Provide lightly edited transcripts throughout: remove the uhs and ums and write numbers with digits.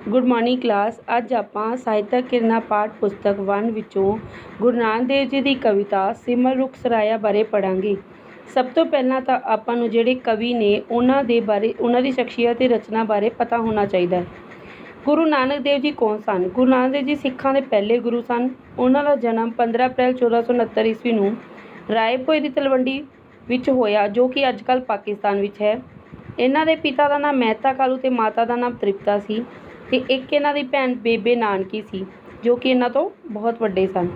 Good morning class. ਅੱਜ ਆਪਾਂ ਸਾਹਿਤਕ ਕਿਰਨਾਂ ਪਾਠ ਪੁਸਤਕ 1 ਵਿੱਚੋਂ ਗੁਰੂ ਨਾਨਕ ਦੇਵ ਜੀ ਦੀ ਕਵਿਤਾ ਸਿਮਰ ਰੁੱਖ ਸਰਾਇਆ ਬਾਰੇ ਪੜ੍ਹਾਂਗੇ। ਸਭ ਤੋਂ ਪਹਿਲਾਂ ਤਾਂ ਆਪਾਂ ਨੂੰ ਜਿਹੜੇ ਕਵੀ ਨੇ ਉਹਨਾਂ ਦੀ ਸ਼ਖਸੀਅਤ ਤੇ ਰਚਨਾ ਬਾਰੇ ਪਤਾ ਹੋਣਾ ਚਾਹੀਦਾ ਹੈ। ਗੁਰੂ ਨਾਨਕ ਦੇਵ ਜੀ ਕੌਣ ਸਨ? ਗੁਰੂ ਨਾਨਕ ਦੇਵ ਜੀ ਸਿੱਖਾਂ ਦੇ ਪਹਿਲੇ ਗੁਰੂ ਸਨ। ਉਹਨਾਂ ਦਾ ਜਨਮ 15 ਅਪ੍ਰੈਲ 1469 ਈਸਵੀ ਨੂੰ ਰਾਏਭੋਏ ਦੀ ਤਲਵੰਡੀ ਵਿੱਚ ਹੋਇਆ, ਜੋ ਕਿ ਅੱਜ ਕੱਲ੍ਹ ਪਾਕਿਸਤਾਨ ਵਿੱਚ ਹੈ। ਇਹਨਾਂ ਦੇ ਪਿਤਾ ਦਾ ਨਾਮ ਮਹਿਤਾ ਕਾਲੂ ਅਤੇ ਮਾਤਾ ਦਾ ਨਾਮ ਤ੍ਰਿਪਤਾ ਸੀ ਅਤੇ ਇੱਕ ਇਹਨਾਂ ਦੀ ਭੈਣ ਬੇਬੇ ਨਾਨਕੀ ਸੀ, ਜੋ ਕਿ ਇਹਨਾਂ ਤੋਂ ਬਹੁਤ ਵੱਡੇ ਸਨ।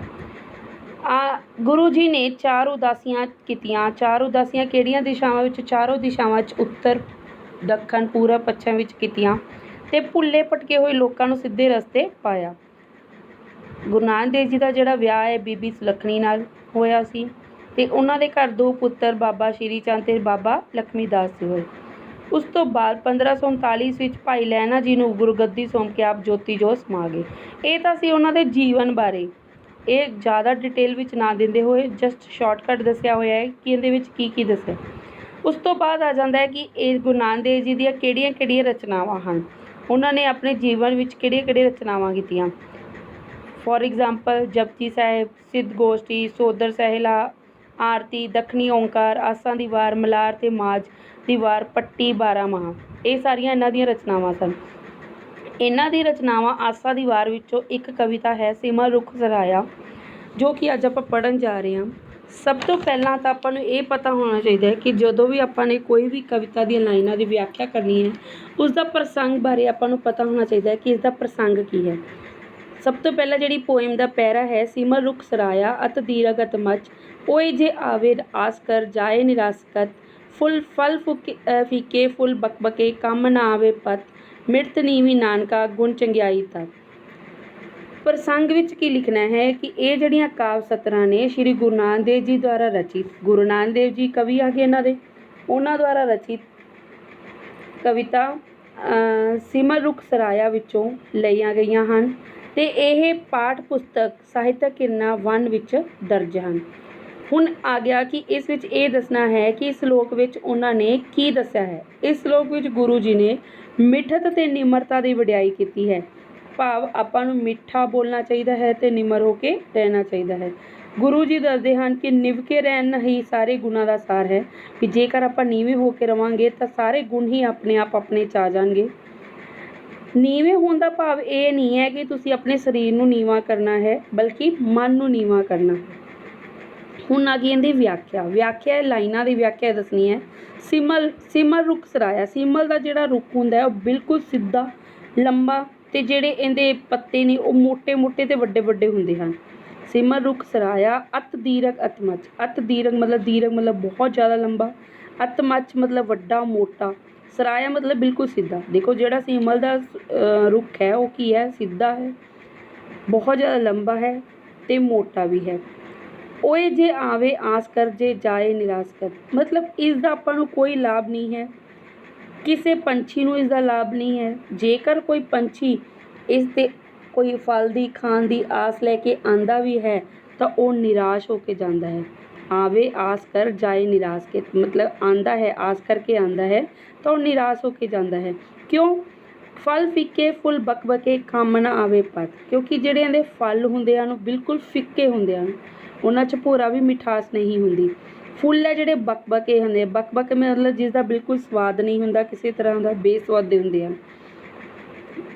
ਗੁਰੂ ਜੀ ਨੇ 4 ਉਦਾਸੀਆਂ ਕੀਤੀਆਂ। 4 ਉਦਾਸੀਆਂ ਕਿਹੜੀਆਂ ਦਿਸ਼ਾਵਾਂ ਵਿੱਚ? ਚਾਰੋਂ ਦਿਸ਼ਾਵਾਂ 'ਚ ਉੱਤਰ, ਦੱਖਣ, ਪੂਰਬ, ਪੱਛਮ ਵਿੱਚ ਕੀਤੀਆਂ ਅਤੇ ਭੁੱਲੇ ਭਟਕੇ ਹੋਏ ਲੋਕਾਂ ਨੂੰ ਸਿੱਧੇ ਰਸਤੇ ਪਾਇਆ। ਗੁਰੂ ਨਾਨਕ ਦੇਵ ਜੀ ਦਾ ਜਿਹੜਾ ਵਿਆਹ ਹੈ ਬੀਬੀ ਸੁਲੱਖਣੀ ਨਾਲ ਹੋਇਆ ਸੀ ਅਤੇ ਉਹਨਾਂ ਦੇ ਘਰ 2 ਪੁੱਤਰ ਬਾਬਾ ਸ਼੍ਰੀ ਚੰਦ ਅਤੇ ਬਾਬਾ ਲਖਮੀ ਦਾਸ ਜੀ ਹੋਏ। ਉਸ ਤੋਂ ਬਾਅਦ 1539 ਵਿੱਚ ਭਾਈ ਲਹਿਣਾ ਜੀ ਨੂੰ ਗੁਰਗੱਦੀ ਸੌਂਪ ਕੇ ਆਪ ਜੋਤੀ ਜੋਤ ਸਮਾ ਗਏ। ਇਹ ਤਾਂ ਸੀ ਉਹਨਾਂ ਦੇ ਜੀਵਨ ਬਾਰੇ। ਇਹ ਜ਼ਿਆਦਾ ਡਿਟੇਲ ਵਿੱਚ ਨਾ ਦਿੰਦੇ ਹੋਏ ਜਸਟ ਸ਼ਾਰਟਕਟ ਦੱਸਿਆ ਹੋਇਆ ਹੈ ਕਿ ਇਹਦੇ ਵਿੱਚ ਕੀ ਕੀ ਦੱਸਿਆ। ਉਸ ਤੋਂ ਬਾਅਦ ਆ ਜਾਂਦਾ ਹੈ ਕਿ ਇਹ ਗੁਰੂ ਨਾਨਕ ਦੇਵ ਜੀ ਦੀਆਂ ਕਿਹੜੀਆਂ ਰਚਨਾਵਾਂ ਹਨ, ਉਹਨਾਂ ਨੇ ਆਪਣੇ ਜੀਵਨ ਵਿੱਚ ਕਿਹੜੀਆਂ ਰਚਨਾਵਾਂ ਕੀਤੀਆਂ। ਫੋਰ ਐਗਜ਼ਾਮਪਲ ਜਪਜੀ ਸਾਹਿਬ, ਸਿੱਧ ਗੋਸ਼ਟੀ, ਸੋਦਰ ਸਹਿਲਾ, ਆਰਤੀ, ਦੱਖਣੀ ਓਂਕਾਰ, ਆਸਾਂ ਦੀ ਵਾਰ, ਮਲਾਰ ਅਤੇ ਮਾਝ ਦੀ ਵਾਰ, ਪੱਟੀ, 12 ਮਾਹ। ਇਹ ਸਾਰੀਆਂ ਇਹਨਾਂ ਦੀਆਂ ਰਚਨਾਵਾਂ ਸਨ। ਇਹਨਾਂ ਦੀ ਰਚਨਾਵਾਂ ਆਸਾਂ ਦੀ ਵਾਰ ਵਿੱਚੋਂ ਇੱਕ ਕਵਿਤਾ ਹੈ ਸਿਮਰ ਰੁੱਖ ਸਰਾਇਆ, ਜੋ ਕਿ ਅੱਜ ਆਪਾਂ ਪੜ੍ਹਨ ਜਾ ਰਹੇ ਹਾਂ। ਸਭ ਤੋਂ ਪਹਿਲਾਂ ਤਾਂ ਆਪਾਂ ਨੂੰ ਇਹ ਪਤਾ ਹੋਣਾ ਚਾਹੀਦਾ ਹੈ ਕਿ ਜਦੋਂ ਵੀ ਆਪਾਂ ਨੇ ਕੋਈ ਵੀ ਕਵਿਤਾ ਦੀਆਂ ਲਾਈਨਾਂ ਦੀ ਵਿਆਖਿਆ ਕਰਨੀ ਹੈ, ਉਸ ਦਾ ਪ੍ਰਸੰਗ ਬਾਰੇ ਆਪਾਂ ਨੂੰ ਪਤਾ ਹੋਣਾ ਚਾਹੀਦਾ ਹੈ ਕਿ ਇਸ ਦਾ ਪ੍ਰਸੰਗ ਕੀ ਹੈ। ਸਭ ਤੋਂ ਪਹਿਲਾਂ ਜਿਹੜੀ ਪੋਇਮ ਦਾ ਪੈਰਾ ਹੈ, ਸਿਮਰ ਰੁੱਖ ਸਰਾਇਆ ਅਤ ਦੀਰਘ ਅਤ ਮਚ, ਓਏ ਜੇ ਆਵੇ ਆਸ ਕਰ ਜਾਏ ਨਿਰਾਸਕਤ, ਫੁੱਲ ਫਲ ਫੀਕੇ ਫੁੱਲ ਬਕਬਕੇ, ਕੰਮ ਨਾ ਆਵੇ ਪਤ, ਮਿਰਤ ਨੀਵੀਂ ਨਾਨਕਾ ਗੁਣ ਚੰਗਿਆਈ ਤਤ। ਪ੍ਰਸੰਗ ਵਿੱਚ ਕੀ ਲਿਖਣਾ ਹੈ ਕਿ ਇਹ ਜਿਹੜੀਆਂ ਕਾਵਿ ਸਤਰਾਂ ਨੇ ਸ਼੍ਰੀ ਗੁਰੂ ਨਾਨਕ ਦੇਵ ਜੀ ਦੁਆਰਾ ਰਚਿਤ, ਗੁਰੂ ਨਾਨਕ ਦੇਵ ਜੀ ਕਵੀ ਆ ਗਏ ਇਹਨਾਂ ਦੇ, ਉਹਨਾਂ ਦੁਆਰਾ ਰਚਿਤ ਕਵਿਤਾ ਸਿਮਰ ਰੁੱਖ ਸਰਾਇਆ ਵਿੱਚੋਂ ਲਈਆਂ ਗਈਆਂ ਹਨ ਅਤੇ ਇਹ ਪਾਠ ਪੁਸਤਕ ਸਾਹਿਤਕ ਕਿਰਨਾਂ 1 ਵਿੱਚ ਦਰਜ ਹਨ। ਹੁਣ ਆ ਗਿਆ ਕਿ ਇਸ ਵਿੱਚ ਇਹ ਦੱਸਣਾ ਹੈ ਕਿ ਇਸ ਸ਼ਲੋਕ ਵਿੱਚ ਉਹਨਾਂ ਨੇ ਕੀ ਦੱਸਿਆ ਹੈ। ਇਸ ਸ਼ਲੋਕ ਵਿੱਚ ਗੁਰੂ ਜੀ ਨੇ ਮਿੱਠਤ ਅਤੇ ਨਿਮਰਤਾ ਦੀ ਵਡਿਆਈ ਕੀਤੀ ਹੈ। ਭਾਵ ਆਪਾਂ ਨੂੰ ਮਿੱਠਾ ਬੋਲਣਾ ਚਾਹੀਦਾ ਹੈ ਅਤੇ ਨਿਮਰ ਹੋ ਕੇ ਰਹਿਣਾ ਚਾਹੀਦਾ ਹੈ। ਗੁਰੂ ਜੀ ਦੱਸਦੇ ਹਨ ਕਿ ਨਿਭ ਕੇ ਰਹਿਣਾ ਹੀ ਸਾਰੇ ਗੁਣਾਂ ਦਾ ਸਾਰ ਹੈ, ਕਿ ਜੇਕਰ ਆਪਾਂ ਨੀਵੇਂ ਹੋ ਕੇ ਰਵਾਂਗੇ ਤਾਂ ਸਾਰੇ ਗੁਣ ਹੀ ਆਪਣੇ ਆਪ ਆਪਣੇ 'ਚ ਆ ਜਾਣਗੇ। ਨੀਵੇਂ ਹੋਣ ਦਾ ਭਾਵ ਇਹ ਨਹੀਂ ਹੈ ਕਿ ਤੁਸੀਂ ਆਪਣੇ ਸਰੀਰ ਨੂੰ ਨੀਵਾਂ ਕਰਨਾ ਹੈ, ਬਲਕਿ ਮਨ ਨੂੰ ਨੀਵਾਂ ਕਰਨਾ ਹੈ। ਹੁਣ ਆ ਗਈ ਇਹਦੀ ਵਿਆਖਿਆ ਲਾਈਨਾਂ ਦੀ ਵਿਆਖਿਆ ਦੱਸਣੀ ਹੈ। ਸਿਮਰ ਰੁੱਖ ਸਰਾਇਆ, ਸਿਮਲ ਦਾ ਜਿਹੜਾ ਰੁੱਖ ਹੁੰਦਾ ਉਹ ਬਿਲਕੁਲ ਸਿੱਧਾ, ਲੰਬਾ ਅਤੇ ਜਿਹੜੇ ਇਹਦੇ ਪੱਤੇ ਨੇ ਉਹ ਮੋਟੇ ਅਤੇ ਵੱਡੇ ਹੁੰਦੇ ਹਨ। ਸਿਮਰ ਰੁੱਖ ਸਰਾਇਆ ਅਤ ਦੀਰਘ ਅਤ ਮਚ, ਅਤ ਦੀਰਘ ਮਤਲਬ ਬਹੁਤ ਜ਼ਿਆਦਾ ਲੰਬਾ, ਅਤ ਮਚ ਮਤਲਬ ਵੱਡਾ ਮੋਟਾ, ਸਰਾਇਆ ਮਤਲਬ ਬਿਲਕੁਲ ਸਿੱਧਾ। ਦੇਖੋ ਜਿਹੜਾ ਸਿਮਲ ਦਾ ਰੁੱਖ ਹੈ ਉਹ ਕੀ ਹੈ? ਸਿੱਧਾ ਹੈ, ਬਹੁਤ ਜ਼ਿਆਦਾ ਲੰਬਾ ਹੈ ਅਤੇ ਮੋਟਾ ਵੀ ਹੈ। ਓਏ ਜੇ ਆਵੇ ਆਸ ਕਰ ਜੇ ਜਾਏ ਨਿਰਾਸਕਤ, ਮਤਲਬ ਇਸ ਦਾ ਆਪਾਂ ਨੂੰ ਕੋਈ ਲਾਭ ਨਹੀਂ ਹੈ, ਕਿਸੇ ਪੰਛੀ ਨੂੰ ਇਸ ਦਾ ਲਾਭ ਨਹੀਂ ਹੈ। ਜੇਕਰ ਕੋਈ ਪੰਛੀ ਇਸ 'ਤੇ ਕੋਈ ਫਲ ਦੀ ਖਾਣ ਦੀ ਆਸ ਲੈ ਕੇ ਆਂਦਾ ਵੀ ਹੈ ਤਾਂ ਉਹ ਨਿਰਾਸ਼ ਹੋ ਕੇ ਜਾਂਦਾ ਹੈ। ਆਵੇ ਆਸ ਕਰ ਜਾਏ ਨਿਰਾਸਕਤ ਮਤਲਬ ਆਂਦਾ ਹੈ, ਆਸ ਕਰਕੇ ਆਂਦਾ ਹੈ ਤਾਂ ਉਹ ਨਿਰਾਸ਼ ਹੋ ਕੇ ਜਾਂਦਾ ਹੈ। ਕਿਉਂ? ਫਲ ਫਿੱਕੇ ਫੁੱਲ ਬਕਬਕੇ, ਕੰਮ ਨਾ ਆਵੇ ਪਤ, ਕਿਉਂਕਿ ਜਿਹੜੇ ਇਹਦੇ ਫਲ ਹੁੰਦੇ ਹਨ ਉਹ ਬਿਲਕੁਲ ਫਿੱਕੇ ਹੁੰਦੇ ਹਨ, ਉਹਨਾਂ 'ਚ ਭੋਰਾ ਵੀ ਮਿਠਾਸ ਨਹੀਂ ਹੁੰਦੀ। ਫੁੱਲ ਹੈ ਜਿਹੜੇ ਬਕਬਕੇ ਹੁੰਦੇ, ਬਕਬਕੇ ਮਤਲਬ ਜਿਸ ਦਾ ਬਿਲਕੁਲ ਸਵਾਦ ਨਹੀਂ ਹੁੰਦਾ, ਕਿਸੇ ਤਰ੍ਹਾਂ ਦਾ ਬੇਸਵਾਦੇ ਹੁੰਦੇ ਹਨ।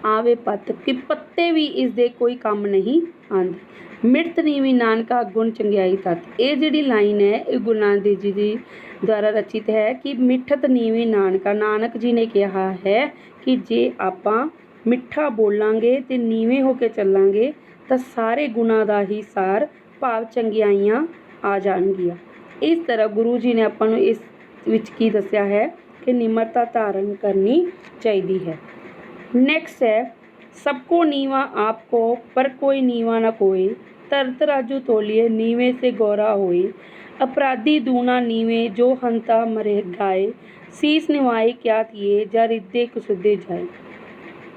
ਆਵੇ ਪਤ ਕਿ ਪੱਤੇ ਵੀ ਇਸ ਦੇ ਕੋਈ ਕੰਮ ਨਹੀਂ ਆਉਂਦੇ। ਮਿਰਤ ਨੀਵੀਂ ਨਾਨਕਾ ਗੁਣ ਚੰਗਿਆਈ ਤਤ, ਇਹ ਜਿਹੜੀ ਲਾਈਨ ਹੈ ਇਹ ਗੁਰੂ ਨਾਨਕ ਦੇਵ ਜੀ ਦੀ ਦੁਆਰਾ ਰਚਿਤ ਹੈ ਕਿ ਮਿੱਠਤ ਨੀਵੀਂ ਨਾਨਕਾ, ਨਾਨਕ ਜੀ ਨੇ ਕਿਹਾ ਹੈ ਕਿ ਜੇ ਆਪਾਂ ਮਿੱਠਾ ਬੋਲਾਂਗੇ ਅਤੇ ਨੀਵੇਂ ਹੋ ਕੇ ਚੱਲਾਂਗੇ ਤਾਂ ਸਾਰੇ ਗੁਣਾਂ ਦਾ ਹੀ ਸਾਰ ਭਾਵ ਚੰਗਿਆਈਆਂ ਆ ਜਾਣਗੀਆਂ। ਇਸ ਤਰ੍ਹਾਂ ਗੁਰੂ ਜੀ ਨੇ ਆਪਾਂ ਨੂੰ ਇਸ ਵਿੱਚ ਕੀ ਦੱਸਿਆ ਹੈ ਕਿ ਨਿਮਰਤਾ ਧਾਰਨ ਕਰਨੀ ਚਾਹੀਦੀ ਹੈ। ਨੈਕਸਟ ਹੈ ਸਭ ਕੋ ਨੀਵਾ ਆਪ ਕੋ ਪਰ ਕੋਈ ਨੀਵਾ ਨਾ ਕੋਏ, ਤਰਤ ਰਾਜੂ ਤੋਲੀਏ ਨੀਵੇਂ ਸੇ ਗੌਰਾ ਹੋਏ, ਅਪਰਾਧੀ ਦੂਣਾ ਨੀਵੇਂ ਜੋ ਹੰਤਾ ਮਰੇ ਗਾਏ, ਸੀਸ ਨਿਵਾਏ ਕਿਆ ਥੀਏ ਜਾਂ ਰਿੱਧੇ ਕੁਸੁੱਧੇ ਜਾਏ।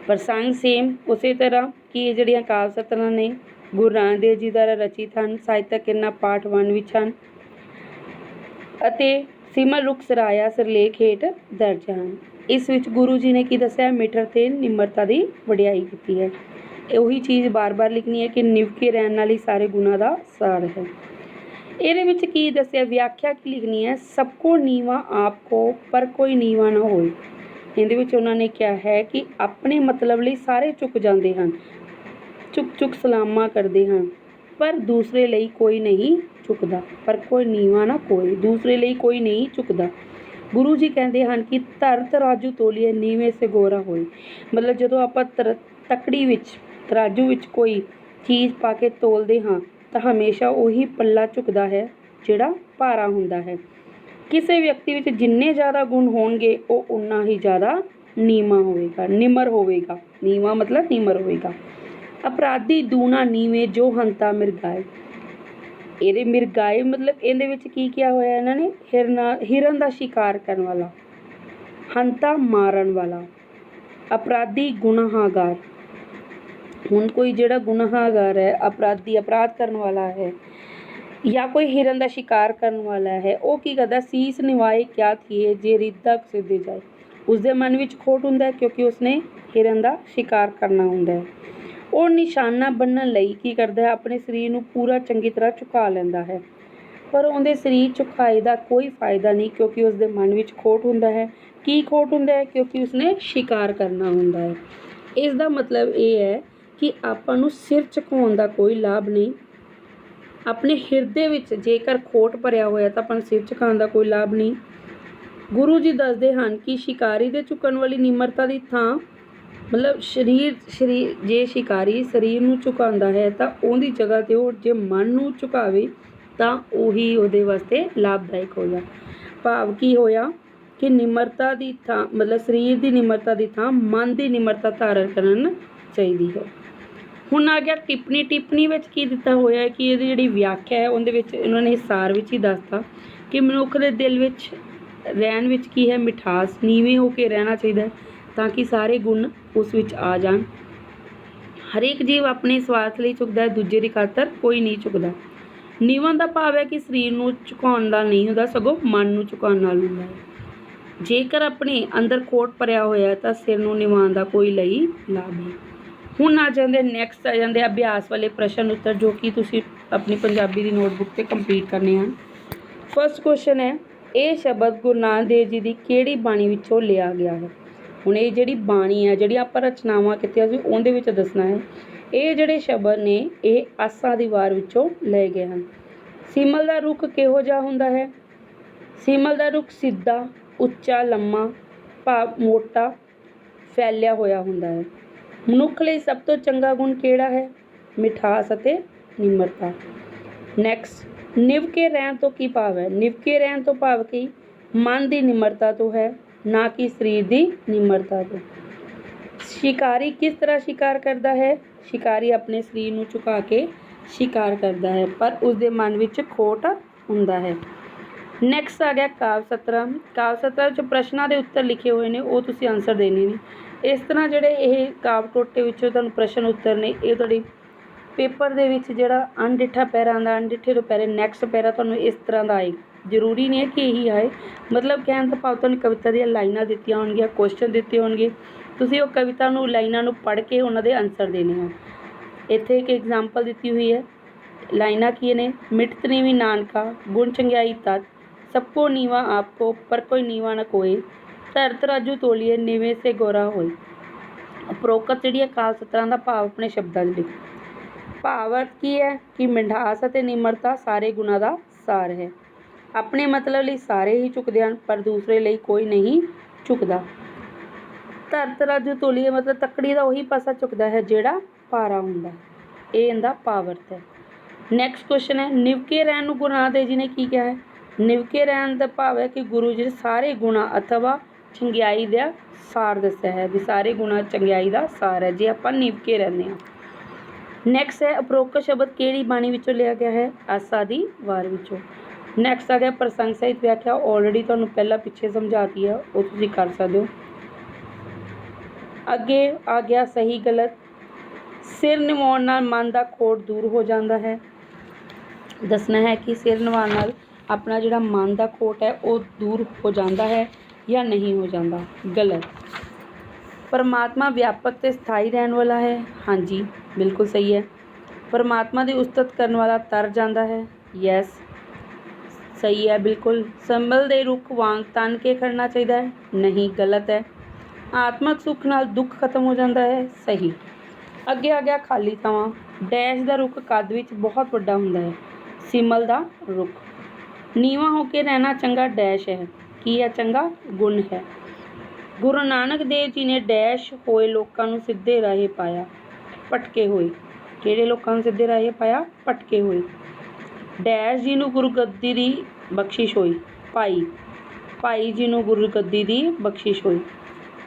ਪ੍ਰਸੰਗ ਸੇਮ ਉਸੇ ਤਰ੍ਹਾਂ ਕਿ ਇਹ ਜਿਹੜੀਆਂ ਕਾਵਿ ਸਤਰਾਂ ਨੇ ਗੁਰੂ ਨਾਨਕ ਦੇਵ ਜੀ ਦੁਆਰਾ ਰਚਿਤ ਹਨ, ਸਾਹਿਤਕ ਕਿਰਨਾਂ ਪਾਠ 1 ਵਿੱਚ ਹਨ ਅਤੇ ਸਿਮਰ ਰੁੱਖ ਸਰਾਇਆ ਸਿਰਲੇਖ ਹੇਠ ਦਰਜ ਹਨ। ਇਸ ਵਿੱਚ ਗੁਰੂ ਜੀ ਨੇ ਕੀ ਦੱਸਿਆ, ਮਿੱਠਰ ਤੇ ਨਿਮਰਤਾ ਦੀ ਵਡਿਆਈ ਕੀਤੀ ਹੈ। ਉਹੀ ਚੀਜ਼ ਬਾਰ-ਬਾਰ ਲਿਖਣੀ ਹੈ ਕਿ ਨਿਭ ਕੇ ਰਹਿਣ ਨਾਲ ਹੀ ਸਾਰੇ ਗੁਣਾਂ ਦਾ ਸਾਰ ਹੈ। ਇਹਦੇ ਵਿੱਚ ਕੀ ਦੱਸਿਆ, ਵਿਆਖਿਆ ਕੀ ਲਿਖਣੀ ਹੈ, ਸਭ ਕੋ ਨੀਵਾਂ ਆਪ ਕੋ ਪਰ ਕੋਈ ਨੀਵਾਂ ਨਾ ਹੋਏ। ਇਹਦੇ ਵਿੱਚ ਉਹਨਾਂ ਨੇ ਕਿਹਾ ਹੈ ਕਿ ਆਪਣੇ ਮਤਲਬ ਲਈ ਸਾਰੇ ਝੁਕ ਜਾਂਦੇ ਹਨ, ਝੁਕ ਸਲਾਮਾਂ ਕਰਦੇ ਹਨ, ਪਰ ਦੂਸਰੇ ਲਈ ਕੋਈ ਨਹੀਂ ਝੁਕਦਾ। ਪਰ ਕੋਈ ਨੀਵਾਂ ਨਾ ਕੋਈ, ਦੂਸਰੇ ਲਈ ਕੋਈ ਨਹੀਂ ਝੁਕਦਾ। ਗੁਰੂ ਜੀ ਕਹਿੰਦੇ ਹਨ ਕਿ ਧਰ ਤਰਾਜੂ ਤੋਲੀਏ ਨੀਵੇਂ ਸੇ ਗੋਰਾ ਹੋਏ। ਮਤਲਬ ਜਦੋਂ ਆਪਾਂ ਤਕੜੀ ਵਿੱਚ, ਤਰਾਜੂ ਵਿੱਚ ਕੋਈ ਚੀਜ਼ ਪਾ ਕੇ ਤੋਲਦੇ ਹਾਂ ਤਾਂ ਹਮੇਸ਼ਾ ਉਹੀ ਪੱਲਾ ਝੁਕਦਾ ਹੈ ਜਿਹੜਾ ਭਾਰਾ ਹੁੰਦਾ ਹੈ। ਕਿਸੇ ਵਿਅਕਤੀ ਵਿੱਚ ਜਿੰਨੇ ਜ਼ਿਆਦਾ ਗੁਣ ਹੋਣਗੇ ਉਹ ਉਨਾ ਹੀ ਜ਼ਿਆਦਾ ਨੀਵਾਂ ਹੋਵੇਗਾ, ਨਿਮਰ ਹੋਵੇਗਾ। ਨੀਵਾਂ ਮਤਲਬ ਨਿਮਰ ਹੋਵੇਗਾ। ਅਪਰਾਧੀ ਦੂਣਾ ਨੀਵੇਂ ਜੋ ਹੰਤਾ ਮਿਰਗਾਏ। ਇਹਦੇ ਮਿਰਗਾਏ ਮਤਲਬ ਇਹਦੇ ਵਿੱਚ ਕੀ ਕਿਹਾ ਹੋਇਆ ਇਹਨਾਂ ਨੇ, ਹਿਰਨ ਦਾ ਸ਼ਿਕਾਰ ਕਰਨ ਵਾਲਾ, ਹੰਤਾ ਮਾਰਨ ਵਾਲਾ, ਅਪਰਾਧੀ ਗੁਨਾਹਗਾਰ। ਹੁਣ ਕੋਈ ਜਿਹੜਾ ਗੁਨਾਹਗਾਰ ਹੈ, ਅਪਰਾਧੀ, ਅਪਰਾਧ ਕਰਨ ਵਾਲਾ ਹੈ, ਜਾਂ ਕੋਈ ਹਿਰਨ ਦਾ ਸ਼ਿਕਾਰ ਕਰਨ ਵਾਲਾ ਹੈ, ਉਹ ਕੀ ਕਰਦਾ, ਸੀਸ ਨਿਵਾਏ ਕਿਆ ਥੀਏ ਜੇ ਰਿੱਧਾ ਸਿੱਧੇ ਜਾਏ। ਉਸਦੇ ਮਨ ਵਿੱਚ ਖੋਟ ਹੁੰਦਾ ਹੈ ਕਿਉਂਕਿ ਉਸਨੇ ਹਿਰਨ ਦਾ ਸ਼ਿਕਾਰ ਕਰਨਾ ਹੁੰਦਾ ਹੈ। ਉਹ ਨਿਸ਼ਾਨਾ ਬੰਨ੍ਹਣ ਲਈ ਕੀ ਕਰਦਾ ਹੈ, ਆਪਣੇ ਸਰੀਰ ਨੂੰ ਪੂਰਾ ਚੰਗੀ ਤਰ੍ਹਾਂ ਝੁਕਾ ਲੈਂਦਾ ਹੈ, ਪਰ ਉਹਦੇ ਸਰੀਰ ਝੁਕਾਏ ਦਾ ਕੋਈ ਫਾਇਦਾ ਨਹੀਂ ਕਿਉਂਕਿ ਉਸਦੇ ਮਨ ਵਿੱਚ ਖੋਟ ਹੁੰਦਾ ਹੈ। ਕੀ ਖੋਟ ਹੁੰਦਾ ਹੈ, ਕਿਉਂਕਿ ਉਸਨੇ ਸ਼ਿਕਾਰ ਕਰਨਾ ਹੁੰਦਾ ਹੈ। ਇਸ ਦਾ ਮਤਲਬ ਇਹ ਹੈ ਕਿ ਆਪਾਂ ਨੂੰ ਸਿਰ ਝੁਕਾਉਣ ਦਾ ਕੋਈ ਲਾਭ ਨਹੀਂ। ਆਪਣੇ ਹਿਰਦੇ ਵਿੱਚ ਜੇਕਰ ਖੋਟ ਭਰਿਆ ਹੋਇਆ ਤਾਂ ਆਪਾਂ ਨੂੰ ਸਿਰ ਝੁਕਾਉਣ ਦਾ ਕੋਈ ਲਾਭ ਨਹੀਂ। ਗੁਰੂ ਜੀ ਦੱਸਦੇ ਹਨ ਕਿ ਸ਼ਿਕਾਰੀ ਦੇ ਝੁਕਣ ਵਾਲੀ ਨਿਮਰਤਾ ਦੀ ਥਾਂ, ਮਤਲਬ ਸਰੀਰ ਜੇ ਸ਼ਿਕਾਰੀ ਸਰੀਰ ਨੂੰ ਝੁਕਾਉਂਦਾ ਹੈ ਤਾਂ ਉਹਦੀ ਜਗ੍ਹਾ 'ਤੇ ਉਹ ਜੇ ਮਨ ਨੂੰ ਝੁਕਾਵੇ ਤਾਂ ਉਹੀ ਉਹਦੇ ਵਾਸਤੇ ਲਾਭਦਾਇਕ ਹੋਇਆ। ਭਾਵ ਕੀ ਹੋਇਆ ਕਿ ਨਿਮਰਤਾ ਦੀ ਥਾਂ, ਮਤਲਬ ਸਰੀਰ ਦੀ ਨਿਮਰਤਾ ਦੀ ਥਾਂ ਮਨ ਦੀ ਨਿਮਰਤਾ ਧਾਰਨ ਕਰਨ ਚਾਹੀਦੀ ਹੈ। ਹੁਣ ਆ ਗਿਆ ਟਿੱਪਣੀ। ਟਿੱਪਣੀ ਵਿੱਚ ਕੀ ਦਿੱਤਾ ਹੋਇਆ ਕਿ ਇਹਦੀ ਜਿਹੜੀ ਵਿਆਖਿਆ ਹੈ ਉਹਦੇ ਵਿੱਚ ਇਹਨਾਂ ਨੇ ਸਾਰ ਵਿੱਚ ਹੀ ਦੱਸਤਾ ਕਿ ਮਨੁੱਖ ਦੇ ਦਿਲ ਵਿੱਚ ਰਹਿਣ ਵਿੱਚ ਕੀ ਹੈ, ਮਿਠਾਸ, ਨੀਵੇਂ ਹੋ ਕੇ ਰਹਿਣਾ ਚਾਹੀਦਾ ਤਾਂ ਕਿ ਸਾਰੇ ਗੁਣ ਉਸ ਵਿੱਚ ਆ ਜਾਣ। ਹਰੇਕ ਜੀਵ ਆਪਣੇ ਸਵਾਰਥ ਲਈ ਝੁਕਦਾ ਹੈ, ਦੂਜੇ ਦੀ ਖਾਤਰ ਕੋਈ ਨਹੀਂ ਝੁਕਦਾ। ਨੀਵਾਂ ਦਾ ਭਾਵ ਹੈ ਕਿ ਸਰੀਰ ਨੂੰ ਝੁਕਾਉਣ ਦਾ ਨਹੀਂ ਹੁੰਦਾ, ਸਗੋਂ ਮਨ ਨੂੰ ਝੁਕਾਉਣ ਨਾਲ ਹੁੰਦਾ ਹੈ। ਜੇਕਰ ਆਪਣੇ ਅੰਦਰ ਖੋਟ ਭਰਿਆ ਹੋਇਆ ਤਾਂ ਸਿਰ ਨੂੰ ਨਿਵਾਉਣ ਦਾ ਕੋਈ ਲਈ ਲਾਭ ਨਹੀਂ। ਹੁਣ ਆ ਜਾਂਦੇ ਨੈਕਸਟ, ਆ ਜਾਂਦੇ ਅਭਿਆਸ ਵਾਲੇ ਪ੍ਰਸ਼ਨ ਉੱਤਰ ਜੋ ਕਿ ਤੁਸੀਂ ਆਪਣੀ ਪੰਜਾਬੀ ਦੀ ਨੋਟਬੁੱਕ 'ਤੇ ਕੰਪਲੀਟ ਕਰਨੇ ਹਨ। ਫਸਟ ਕੁਐਸਚਨ ਹੈ, ਇਹ ਸ਼ਬਦ ਗੁਰੂ ਨਾਨਕ ਦੇਵ ਜੀ ਦੀ ਕਿਹੜੀ ਬਾਣੀ ਵਿੱਚੋਂ ਲਿਆ ਗਿਆ ਹੈ। ਹੁਣ ਇਹ ਜਿਹੜੀ ਬਾਣੀ ਹੈ, ਜਿਹੜੀ ਆਪਾਂ ਰਚਨਾਵਾਂ ਕੀਤੀਆਂ ਸੀ ਉਹਦੇ ਵਿੱਚ ਦੱਸਣਾ ਹੈ। ਇਹ ਜਿਹੜੇ ਸ਼ਬਦ ਨੇ ਇਹ ਆਸਾ ਦੀ ਵਾਰ ਵਿੱਚੋਂ ਲਏ ਗਏ ਹਨ। ਸੀਮਲ ਦਾ ਰੁੱਖ ਕਿਹੋ ਜਿਹਾ ਹੁੰਦਾ ਹੈ। ਸੀਮਲ ਦਾ ਰੁੱਖ ਸਿੱਧਾ, ਉੱਚਾ, ਲੰਮਾ, ਭਾਵ ਮੋਟਾ, ਫੈਲਿਆ ਹੋਇਆ ਹੁੰਦਾ ਹੈ। ਮਨੁੱਖ ਲਈ ਸਭ ਤੋਂ ਚੰਗਾ ਗੁਣ ਕਿਹੜਾ ਹੈ, ਮਿਠਾਸ ਅਤੇ ਨਿਮਰਤਾ। ਨੈਕਸਟ, ਨਿਭ ਕੇ ਰਹਿਣ ਤੋਂ ਕੀ ਭਾਵ ਹੈ। ਨਿਭ ਕੇ ਰਹਿਣ ਤੋਂ ਭਾਵ ਕੀ ਮਨ ਦੀ ਨਿਮਰਤਾ ਤੋਂ ਹੈ, ਨਾ ਕਿ ਸਰੀਰ ਦੀ ਨਿਮਰਤਾ ਤੋਂ। ਸ਼ਿਕਾਰੀ ਕਿਸ ਤਰ੍ਹਾਂ ਸ਼ਿਕਾਰ ਕਰਦਾ ਹੈ। ਸ਼ਿਕਾਰੀ ਆਪਣੇ ਸਰੀਰ ਨੂੰ ਝੁਕਾ ਕੇ ਸ਼ਿਕਾਰ ਕਰਦਾ ਹੈ ਪਰ ਉਸਦੇ ਮਨ ਵਿੱਚ ਖੋਟ ਹੁੰਦਾ ਹੈ। ਨੈਕਸਟ ਆ ਗਿਆ ਕਾਵਿ ਸਤਰਾਂ। ਕਾਵਿ ਸਤਰਾਂ ਵਿੱਚ ਪ੍ਰਸ਼ਨਾਂ ਦੇ ਉੱਤਰ ਲਿਖੇ ਹੋਏ ਨੇ, ਉਹ ਤੁਸੀਂ ਆਨਸਰ ਦੇਣੇ ਨੇ। ਇਸ ਤਰ੍ਹਾਂ ਜਿਹੜੇ ਇਹ ਕਾਵਿ ਟੋਟੇ ਵਿੱਚੋਂ ਤੁਹਾਨੂੰ ਪ੍ਰਸ਼ਨ ਉੱਤਰ ਨੇ, ਇਹ ਤੁਹਾਡੀ ਪੇਪਰ ਦੇ ਵਿੱਚ ਜਿਹੜਾ ਅਣਡਿੱਠਾ ਪੈਰਾ ਆਉਂਦਾ, ਅਣਡਿੱਠੇ ਤੋਂ ਪਹਿਲੇ ਨੈਕਸਟ ਪੈਰਾ ਤੁਹਾਨੂੰ ਇਸ ਤਰ੍ਹਾਂ ਦਾ ਆਏ। ਜ਼ਰੂਰੀ ਨਹੀਂ ਹੈ ਕਿ ਇਹੀ ਆਏ, ਮਤਲਬ ਕਹਿਣ ਦਾ ਭਾਵ ਤੁਹਾਨੂੰ ਕਵਿਤਾ ਦੀਆਂ ਲਾਈਨਾਂ ਦਿੱਤੀਆਂ ਹੋਣਗੀਆਂ, ਕੁਐਸਚਨ ਦਿੱਤੇ ਹੋਣਗੇ, ਤੁਸੀਂ ਉਹ ਕਵਿਤਾ ਨੂੰ, ਲਾਈਨਾਂ ਨੂੰ ਪੜ੍ਹ ਕੇ ਉਹਨਾਂ ਦੇ ਆਨਸਰ ਦੇਣੇ ਹਨ। ਇੱਥੇ ਇੱਕ ਐਗਜ਼ਾਮਪਲ ਦਿੱਤੀ ਹੋਈ ਹੈ। ਲਾਈਨਾਂ ਕੀ ਨੇ, ਮਿਠਤ ਨੀਵੀਂ ਨਾਨਕਾ, ਗੁਣ ਚੰਗਿਆਈ ਤਤ, ਸਭ ਕੋ ਨੀਵਾ ਆਪ ਕੋ ਪਰ ਕੋਈ ਨੀਵਾ ਨਾ ਕੋਏ, ਧਰ ਤਰਾਜੂ ਤੋਲੀਏ ਨੀਵੇਂ ਸੇ ਗੋਰਾ ਹੋਏ। ਉਪਰੋਕਤ ਜਿਹੜੀ ਹੈ ਕਾਵਿ ਸਤਰਾਂ ਦਾ ਭਾਵ ਆਪਣੇ ਸ਼ਬਦਾਂ 'ਚ ਲਿਖੋ। ਭਾਵ ਅਰਥ ਕੀ ਹੈ ਕਿ ਮਿਠਾਸ ਅਤੇ ਨਿਮਰਤਾ ਸਾਰੇ ਗੁਣਾਂ ਦਾ ਸਾਰ ਹੈ। ਆਪਣੇ ਮਤਲਬ ਲਈ ਸਾਰੇ ਹੀ ਝੁਕਦੇ ਹਨ ਪਰ ਦੂਸਰੇ ਲਈ ਕੋਈ ਨਹੀਂ ਝੁਕਦਾ। ਧਰ ਤਰਾਜੂ ਤੋਲੀਏ ਮਤਲਬ ਤੱਕੜੀ ਦਾ ਉਹੀ ਪਾਸਾ ਝੁਕਦਾ ਹੈ ਜਿਹੜਾ ਭਾਰਾ ਹੁੰਦਾ, ਇਹ ਇਹਦਾ ਭਾਵ ਅਰਥ ਹੈ। ਨੈਕਸਟ ਕੁਐਸਚਨ ਹੈ, ਨਿਭ ਕੇ ਰਹਿਣ ਨੂੰ ਗੁਰੂ ਨਾਨਕ ਦੇਵ ਜੀ ਨੇ ਕੀ ਕਿਹਾ ਹੈ। ਨਿਭ ਕੇ ਰਹਿਣ ਦਾ ਭਾਵ ਹੈ ਕਿ ਗੁਰੂ ਜੀ ਨੇ ਸਾਰੇ ਗੁਣਾਂ ਅਥਵਾ ਚੰਗਿਆਈ ਦਾ ਸਾਰ ਦੱਸਿਆ ਹੈ, ਵੀ ਸਾਰੇ ਗੁਣਾਂ ਚੰਗਿਆਈ ਦਾ ਸਾਰ ਹੈ ਜੇ ਆਪਾਂ ਨਿਭ ਕੇ ਰਹਿੰਦੇ ਹਾਂ। ਨੈਕਸਟ ਹੈ, ਉਪਰੋਕਤ ਸ਼ਬਦ ਕਿਹੜੀ ਬਾਣੀ ਵਿੱਚੋਂ ਲਿਆ ਗਿਆ ਹੈ, ਆਸਾ ਦੀ ਵਾਰ ਵਿੱਚੋਂ। ਨੈਕਸਟ ਆ ਗਿਆ ਪ੍ਰਸੰਗ ਸਹਿਤ ਵਿਆਖਿਆ, ਆਲਰੇਡੀ ਤੁਹਾਨੂੰ ਪਹਿਲਾਂ ਪਿੱਛੇ ਸਮਝਾਤੀ ਹੈ, ਉਹ ਤੁਸੀਂ ਕਰ ਸਕਦੇ ਹੋ। ਅੱਗੇ ਆ ਗਿਆ ਸਹੀ ਗਲਤ। ਸਿਰ ਨਿਵਾਉਣ ਨਾਲ ਮਨ ਦਾ ਖੋਟ ਦੂਰ ਹੋ ਜਾਂਦਾ ਹੈ। ਦੱਸਣਾ ਹੈ ਕਿ ਸਿਰ ਨਿਵਾਉਣ ਨਾਲ ਆਪਣਾ ਜਿਹੜਾ ਮਨ ਦਾ ਖੋਟ ਹੈ ਉਹ ਦੂਰ ਹੋ ਜਾਂਦਾ ਹੈ। ਜਾਂ ਨਹੀਂ ਹੋ ਜਾਂਦਾ? ਗਲਤ। ਪਰਮਾਤਮਾ ਵਿਆਪਕ ਤੇ ਸਥਾਈ ਰਹਿਣ ਵਾਲਾ ਹੈ? ਹਾਂਜੀ, ਬਿਲਕੁਲ ਸਹੀ ਹੈ। ਪਰਮਾਤਮਾ ਦੀ ਉਸਤਤ ਕਰਨ ਵਾਲਾ ਤਰ ਜਾਂਦਾ ਹੈ? ਯੈਸ, ਸਹੀ ਹੈ, ਬਿਲਕੁਲ। ਸੰਭਲ ਦੇ ਰੁੱਖ ਵਾਂਗ ਤਨ ਕੇ ਖੜਨਾ ਚਾਹੀਦਾ ਹੈ? ਨਹੀਂ, ਗਲਤ ਹੈ। ਆਤਮਕ ਸੁੱਖ ਨਾਲ ਦੁੱਖ ਖਤਮ ਹੋ ਜਾਂਦਾ ਹੈ? ਸਹੀ। ਅੱਗੇ ਆ ਗਿਆ ਖਾਲੀ ਥਾਵਾਂ। ਡੈਸ਼ ਦਾ ਰੁੱਖ ਕੱਦ ਵਿੱਚ ਬਹੁਤ ਵੱਡਾ ਹੁੰਦਾ ਹੈ? ਸਿਮਲ ਦਾ ਰੁੱਖ। ਨੀਵਾਂ ਹੋ ਕੇ ਰਹਿਣਾ ਚੰਗਾ ਡੈਸ਼ ਹੈ? ਕੀ ਹੈ ਚੰਗਾ? ਗੁਣ ਹੈ। ਗੁਰੂ ਨਾਨਕ ਦੇਵ ਜੀ ਨੇ ਡੈਸ਼ ਹੋਏ ਲੋਕਾਂ ਨੂੰ ਸਿੱਧੇ ਰਾਹੇ ਪਾਇਆ? ਭਟਕੇ ਹੋਏ। ਕਿਹੜੇ ਲੋਕਾਂ ਨੂੰ ਸਿੱਧੇ ਰਾਹੇ ਪਾਇਆ? ਭਟਕੇ ਹੋਏ। ਡੈਸ਼ ਜੀ ਨੂੰ ਗੁਰਗੱਦੀ ਦੀ ਬਖਸ਼ਿਸ਼ ਹੋਈ? ਭਾਈ ਜੀ ਨੂੰ ਗੁਰਗੱਦੀ ਦੀ ਬਖਸ਼ਿਸ਼ ਹੋਈ।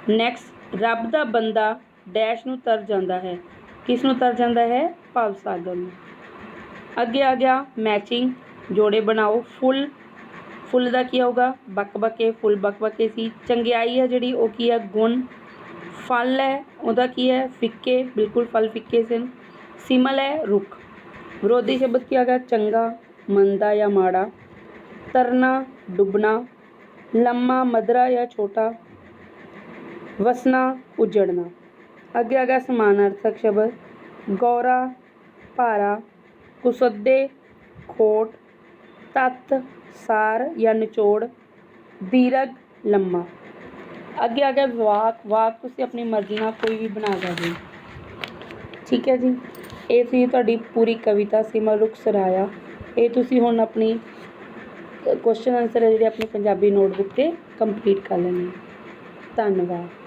ਨੈਕਸਟ, ਰੱਬ ਦਾ ਬੰਦਾ ਡੈਸ਼ ਨੂੰ ਤਰ ਜਾਂਦਾ ਹੈ? ਕਿਸ ਨੂੰ ਤਰ ਜਾਂਦਾ ਹੈ? ਭਵ ਸਾਗਰ ਨੂੰ। ਅੱਗੇ ਆ ਗਿਆ ਮੈਚਿੰਗ। ਜੋੜੇ ਬਣਾਓ। ਫੁੱਲ ਦਾ ਕੀ ਹੋਊਗਾ? ਬਕਬਕੇ। ਫੁੱਲ ਬਕਬਕੇ ਸੀ। ਚੰਗਿਆਈ ਹੈ ਜਿਹੜੀ, ਉਹ ਕੀ ਹੈ? ਗੁਣ। ਫਲ ਹੈ ਉਹਦਾ ਕੀ ਹੈ? ਫਿੱਕੇ। ਬਿਲਕੁਲ, ਫਲ ਫਿੱਕੇ ਸਨ। ਸਿਮਲ ਹੈ ਰੁੱਖ। ਵਿਰੋਧੀ ਸ਼ਬਦ ਕੀ ਆ ਗਿਆ? ਚੰਗਾ, ਮੰਦਾ ਜਾਂ ਮਾੜਾ। ਤਰਨਾ, ਡੁੱਬਣਾ। ਲੰਮਾ, ਮਧਰਾ ਜਾਂ ਛੋਟਾ। ਵਸਣਾ, ਉਜੜਨਾ। ਅੱਗੇ ਆ ਗਿਆ ਸਮਾਨਾਰਥਕ ਸ਼ਬਦ। ਗੌਰਾ, ਭਾਰਾ। ਕੁਸੱਦੇ, ਖੋਟ। ਤੱਤ, ਸਾਰ ਜਾਂ ਨਿਚੋੜ। ਦੀਰਘ, ਲੰਮਾ। ਅੱਗੇ ਆ ਗਿਆ ਵਾਕ ਤੁਸੀਂ ਆਪਣੀ ਮਰਜ਼ੀ ਨਾਲ ਕੋਈ ਵੀ ਬਣਾ ਸਕਦੇ ਹੋ। ਠੀਕ ਹੈ ਜੀ, ਇਹ ਸੀ ਤੁਹਾਡੀ ਪੂਰੀ ਕਵਿਤਾ ਸਿਮਰ ਰੁੱਖ ਸਰਾਇਆ। ਇਹ ਤੁਸੀਂ ਹੁਣ ਆਪਣੀ ਕੁਐਸਚਨ ਆਨਸਰ ਹੈ ਜਿਹੜੇ ਆਪਣੀ ਪੰਜਾਬੀ ਨੋਟਬੁੱਕ 'ਤੇ ਕੰਪਲੀਟ ਕਰ ਲੈਣੇ। ਧੰਨਵਾਦ।